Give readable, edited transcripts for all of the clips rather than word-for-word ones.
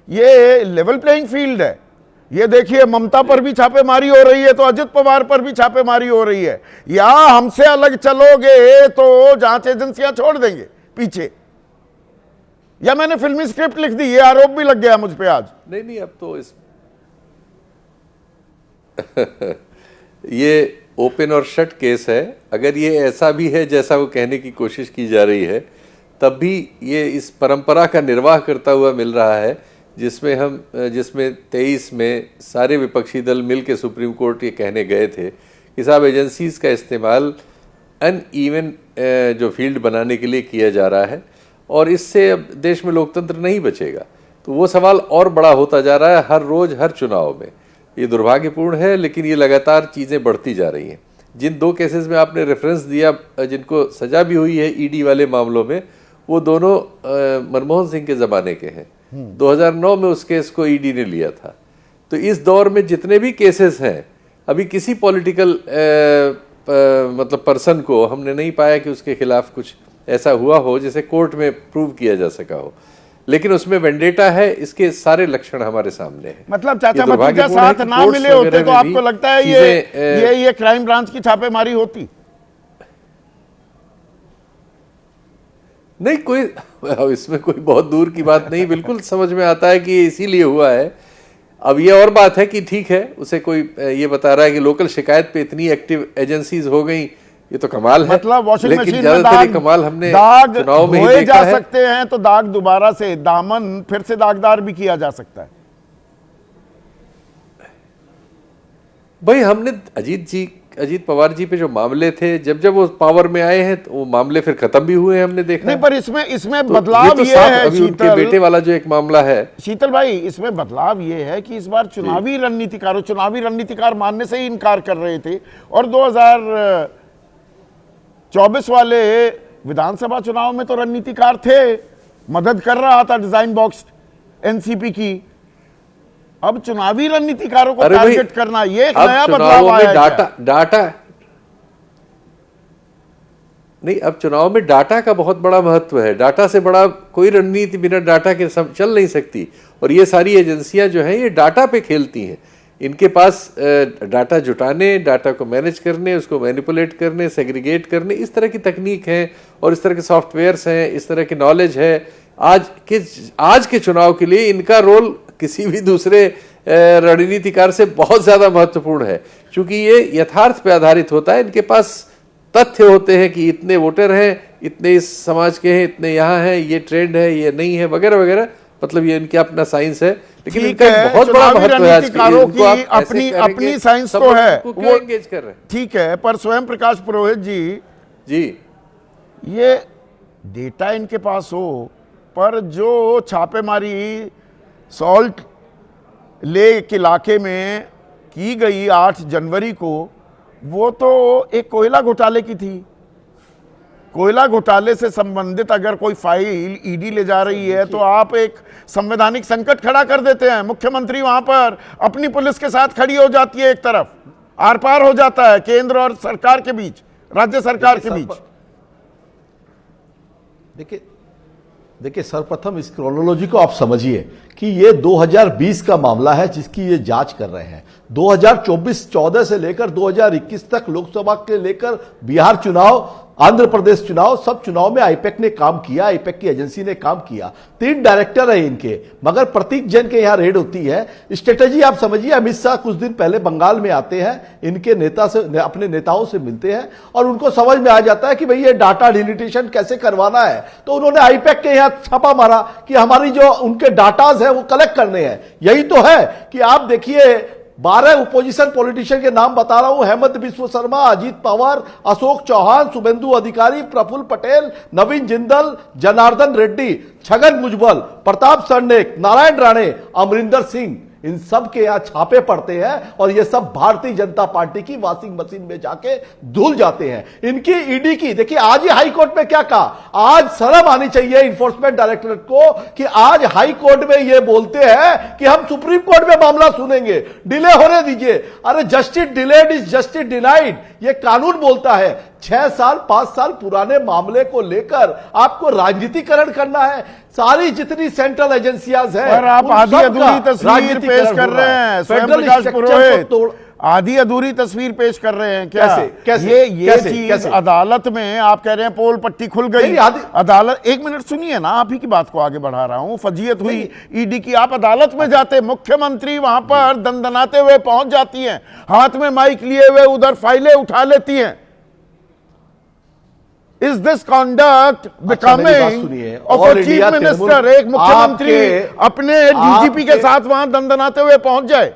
ये level playing field है। ये देखिए, ममता पर भी छापेमारी हो रही है तो अजित पवार पर भी छापेमारी हो रही है। या हमसे अलग चलोगे तो जांच एजेंसियां छोड़ देंगे पीछे, या मैंने फिल्मी स्क्रिप्ट लिख दी, ये आरोप भी लग गया मुझ पे आज। नहीं, अब तो इस ये ओपन और शट केस है। अगर ये ऐसा भी है जैसा वो कहने की कोशिश की जा रही है, तब भी ये इस परंपरा का निर्वाह करता हुआ मिल रहा है जिसमें 23 में सारे विपक्षी दल मिल के सुप्रीम कोर्ट ये कहने गए थे कि साहब एजेंसीज का इस्तेमाल अनइवन जो फील्ड बनाने के लिए किया जा रहा है और इससे अब देश में लोकतंत्र नहीं बचेगा। तो वो सवाल और बड़ा होता जा रहा है हर रोज हर चुनाव में। ये दुर्भाग्यपूर्ण है, लेकिन ये लगातार चीज़ें बढ़ती जा रही हैं। जिन 2 केसेस में आपने रेफरेंस दिया जिनको सजा भी हुई है ईडी वाले मामलों में, वो दोनों मनमोहन सिंह के ज़माने के हैं। 2009 में उस केस को ईडी ने लिया था। तो इस दौर में जितने भी केसेस हैं, अभी किसी पॉलिटिकल मतलब पर्सन को हमने नहीं पाया कि उसके खिलाफ कुछ ऐसा हुआ हो जिसे कोर्ट में प्रूव किया जा सका हो, लेकिन उसमें वेंडेटा है। इसके सारे लक्षण हमारे सामने हैं। मतलब चाचा भतीजा साथ ना मिले होते तो आपको लगता है ये क्राइम ब्रांच की छापेमारी होती? नहीं, कोई इसमें कोई बहुत दूर की बात नहीं। बिल्कुल समझ में आता है कि ये इसीलिए हुआ है। अब ये और बात है कि ठीक है, उसे कोई ये बता रहा है कि लोकल शिकायत पे इतनी एक्टिव एजेंसीज हो गई, ये तो कमाल है। मतलब वॉशिंग लेकिन मशीन में दाग, कमाल हमने दाग चुनाव में ही धोए देखा जा है। सकते हैं तो दाग दोबारा से, दामन फिर से दागदार भी किया जा सकता है। भाई हमने अजीत पवार जी पे जो मामले थे, जब वो पावर में आए हैं तो वो मामले फिर खत्म भी हुए हैं, हमने देखा। नहीं, पर इसमें तो बदलाव ये है अभी उनके बेटे वाला जो एक मामला है शीतल भाई, इसमें बदलाव ये है कि इस बार चुनावी रणनीतिकार मानने से ही इनकार कर रहे थे, और 2024 वाले विधानसभा चुनाव में तो रणनीतिकार थे, मदद कर रहा था डिजाइन बॉक्स एनसीपी की। अब चुनावी रणनीतिकारों को टारगेट करना, ये एक नया बदलाव आया है। डाटा नहीं, अब चुनाव में डाटा का बहुत बड़ा महत्व है। डाटा से बड़ा कोई रणनीति बिना डाटा के चल नहीं सकती। और ये सारी एजेंसियां जो हैं ये डाटा पे खेलती हैं। इनके पास डाटा जुटाने, डाटा को मैनेज करने, उसको मैनिपुलेट करने, सेग्रीगेट करने, इस तरह की तकनीक है और इस तरह के सॉफ्टवेयर्स हैं, इस तरह की नॉलेज है। आज के चुनाव के लिए इनका रोल किसी भी दूसरे रणनीतिकार से बहुत ज्यादा महत्वपूर्ण है, क्योंकि ये यथार्थ पे आधारित होता है। इनके पास तथ्य होते हैं कि इतने वोटर हैं, इतने इस समाज के हैं, इतने यहाँ हैं, ये ट्रेंड है, ये नहीं है, वगैरह वगैरह। मतलब ये इनका अपना साइंस है, लेकिन इनका बहुत बड़ा महत्व है। अपनी साइंस तो है, वो एंगेज कर रहे हैं, ठीक है। पर स्वयं प्रकाश पुरोहित जी, ये डेटा इनके पास हो, पर जो छापेमारी सॉल्ट लेक इलाके में की गई 8 जनवरी को, वो तो एक कोयला घोटाले की थी। कोयला घोटाले से संबंधित अगर कोई फाइल ईडी ले जा रही है तो आप एक संवैधानिक संकट खड़ा कर देते हैं। मुख्यमंत्री वहां पर अपनी पुलिस के साथ खड़ी हो जाती है, एक तरफ आर पार हो जाता है केंद्र और सरकार के बीच, राज्य सरकार के बीच। देखिए सर्वप्रथम इस क्रोनोलॉजी को आप समझिए कि ये 2020 का मामला है जिसकी ये जांच कर रहे हैं। 2024-14 से लेकर 2021 तक लोकसभा के लेकर बिहार चुनाव, आंध्र प्रदेश चुनाव, सब चुनाव में आईपैक ने काम किया, आईपैक की एजेंसी ने काम किया। 3 डायरेक्टर है इनके, मगर प्रतीक जैन के यहां रेड होती है। स्ट्रेटेजी आप समझिए, अमित शाह कुछ दिन पहले बंगाल में आते हैं, इनके नेता से, अपने नेताओं से मिलते हैं और उनको समझ में आ जाता है कि भाई ये डाटा डिलीटेशन कैसे करवाना है। तो उन्होंने आईपैक के यहां छापा मारा कि हमारी जो उनके डाटाज है वो कलेक्ट करने हैं। यही तो है कि आप देखिए 12 ओपोजिशन पॉलिटिशियन के नाम बता रहा हूं, हेमंत बिस्व शर्मा, अजीत पवार, अशोक चौहान, शुभेंदु अधिकारी, प्रफुल्ल पटेल, नवीन जिंदल, जनार्दन रेड्डी, छगन भुजबल, प्रताप सरनेक, नारायण राणे, अमरिंदर सिंह, इन सब के यहां छापे पड़ते हैं और ये सब भारतीय जनता पार्टी की वॉशिंग मशीन में जाके धुल जाते हैं। इनकी ईडी की देखिए, आज ही हाई कोर्ट में क्या कहा, आज शर्म आनी चाहिए इन्फोर्समेंट डायरेक्टरेट को कि आज हाई कोर्ट में ये बोलते हैं कि हम सुप्रीम कोर्ट में मामला सुनेंगे, डिले होने दीजिए। अरे justice delayed is justice denied, ये कानून बोलता है। 6 साल 5 साल पुराने मामले को लेकर आपको राजनीतिकरण करना है। सारी जितनी सेंट्रल एजेंसियां हैं, पर आप उन आधी सब अधूरी का तस्वीर राजनीतिकरण पेश कर हो रहे रहा है। हैं स्वयं फेडरल प्रकाश स्ट्रक्चर को पुरोहित, तोड़- आधी अधूरी तस्वीर पेश कर रहे हैं क्या? कैसे? ये कैसे? चीज कैसे? अदालत में आप कह रहे हैं पोल पट्टी खुल गई, नहीं, अदालत, एक मिनट सुनिए ना, आप ही की बात को आगे बढ़ा रहा हूं। फजीयत हुई ईडी की, आप अदालत में जाते, मुख्यमंत्री वहां पर दंदनाते हुए पहुंच जाती हैं, हाथ में माइक लिए हुए उधर फाइलें उठा लेती हैं। Is this conduct becoming of a chief minister? एक मुख्यमंत्री अपने डीजीपी के साथ वहां दंदनाते हुए पहुंच जाए?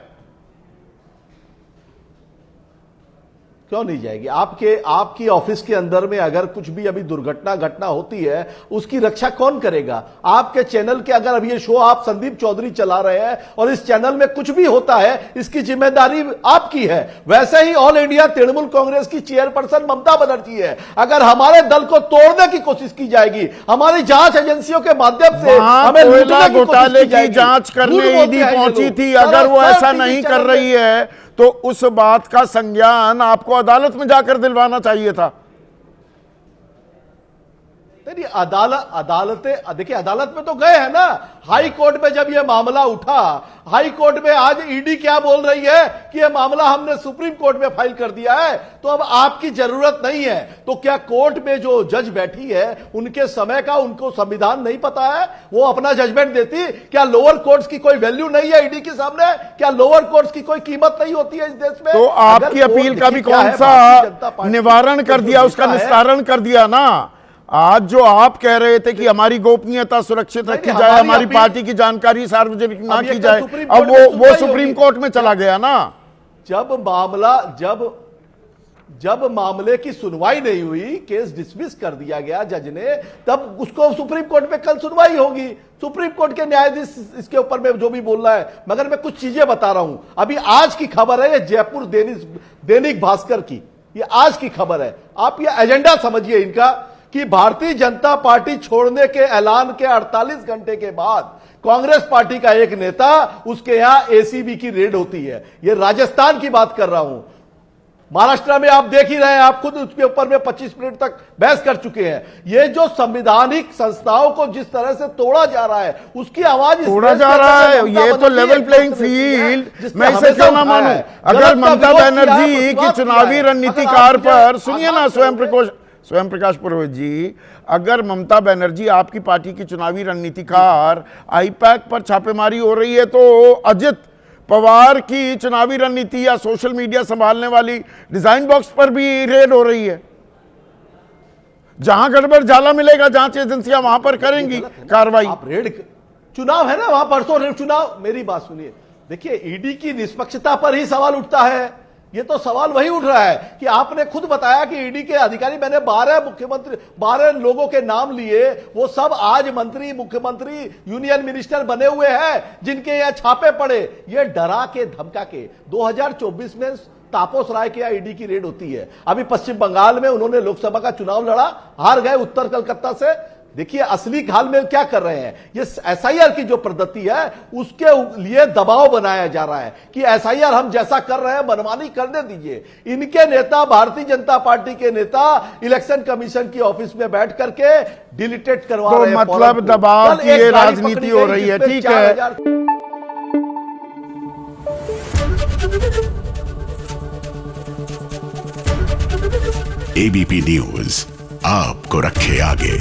क्यों नहीं जाएगी? आपकी ऑफिस के अंदर में अगर कुछ भी अभी दुर्घटना घटना होती है, उसकी रक्षा कौन करेगा? आपके चैनल के, अगर अभी ये शो आप संदीप चौधरी चला रहे हैं और इस चैनल में कुछ भी होता है, इसकी जिम्मेदारी आपकी है। वैसे ही ऑल इंडिया तृणमूल कांग्रेस की चेयरपर्सन ममता बनर्जी है। अगर हमारे दल को तोड़ने की कोशिश की जाएगी, हमारी जांच एजेंसियों के माध्यम से हमें लूटने की घोटाले कोशिश की जांच करने ईडी पहुंची थी, अगर वो ऐसा नहीं कर रही है तो उस बात का संज्ञान आपको अदालत में जाकर दिलवाना चाहिए था। नहीं, अदालतें देखिए, अदालत में तो गए हैं ना। हाई कोर्ट में जब यह मामला उठा, हाई कोर्ट में आज ईडी क्या बोल रही है कि यह मामला हमने सुप्रीम कोर्ट में फाइल कर दिया है, तो अब आपकी जरूरत नहीं है। तो क्या कोर्ट में जो जज बैठी है, उनके समय का उनको संविधान नहीं पता है? वो अपना जजमेंट देती? क्या लोअर कोर्ट्स की कोई वैल्यू नहीं है ईडी के सामने? क्या लोअर कोर्ट्स की कोई कीमत नहीं होती है इस देश में? तो आपकी अपील का भी कौन सा निवारण कर दिया, उसका निस्तारण कर दिया ना। आज जो आप कह रहे थे कि हमारी गोपनीयता सुरक्षित रखी जाए, हमारी पार्टी की जानकारी सार्वजनिक ना की जाए, अब वो सुप्रीम कोर्ट में चला गया ना। जब मामले की सुनवाई नहीं हुई, केस डिसमिस कर दिया गया जज ने, तब उसको सुप्रीम कोर्ट में कल सुनवाई होगी। सुप्रीम कोर्ट के न्यायाधीश इसके ऊपर में जो भी बोल रहा है, मगर मैं कुछ चीजें बता रहा हूं। अभी आज की खबर है, ये जयपुर दैनिक भास्कर की, ये आज की खबर है। आप ये एजेंडा समझिए इनका कि भारतीय जनता पार्टी छोड़ने के ऐलान के 48 घंटे के बाद कांग्रेस पार्टी का एक नेता, उसके यहां एसीबी की रेड होती है। यह राजस्थान की बात कर रहा हूं। महाराष्ट्र में आप देख ही रहे हैं, आप खुद उसके ऊपर में 25 मिनट तक बहस कर चुके हैं। ये जो संवैधानिक संस्थाओं को जिस तरह से तोड़ा जा रहा है, उसकी आवाज तोड़ा जा रहा है। ये तो लेवल प्लेइंग फील्ड, मैं इसे क्यों ना मानूं? अगर ममता बनर्जी की चुनावी रणनीतिकार पर, सुनिए ना स्वयं प्रकाश पुरोहित जी, अगर ममता बनर्जी आपकी पार्टी की चुनावी रणनीतिकार, आईपैक पर छापेमारी हो रही है, तो अजित पवार की चुनावी रणनीति या सोशल मीडिया संभालने वाली डिजाइन बॉक्स पर भी रेड हो रही है। जहां गड़बड़ झाला मिलेगा, जांच एजेंसियां वहां पर करेंगी कार्रवाई। आप रेड, चुनाव है ना वहां, परसों चुनाव। मेरी बात सुनिए, देखिए ईडी की निष्पक्षता पर ही सवाल उठता है। ये तो सवाल वही उठ रहा है कि आपने खुद बताया कि ईडी के अधिकारी, मैंने 12 लोगों के नाम लिए, वो सब आज मंत्री, मुख्यमंत्री, यूनियन मिनिस्टर बने हुए हैं, जिनके यहाँ छापे पड़े। ये डरा के धमका के 2024 में तापस राय के यहाँ ईडी की रेड होती है। अभी पश्चिम बंगाल में उन्होंने लोकसभा का चुनाव लड़ा, हार गए उत्तर कलकत्ता से। देखिए असली हाल में क्या कर रहे हैं, ये एसआईआर की जो पद्धति है, उसके लिए दबाव बनाया जा रहा है कि एसआईआर हम जैसा कर रहे हैं मनमानी करने दीजिए। इनके नेता, भारतीय जनता पार्टी के नेता, इलेक्शन कमीशन की ऑफिस में बैठ करके डिलीटेड करवा रहे हैं। मतलब दबाव की ये राजनीति हो रही है, ठीक है। एबीपी न्यूज आपको रखे आगे।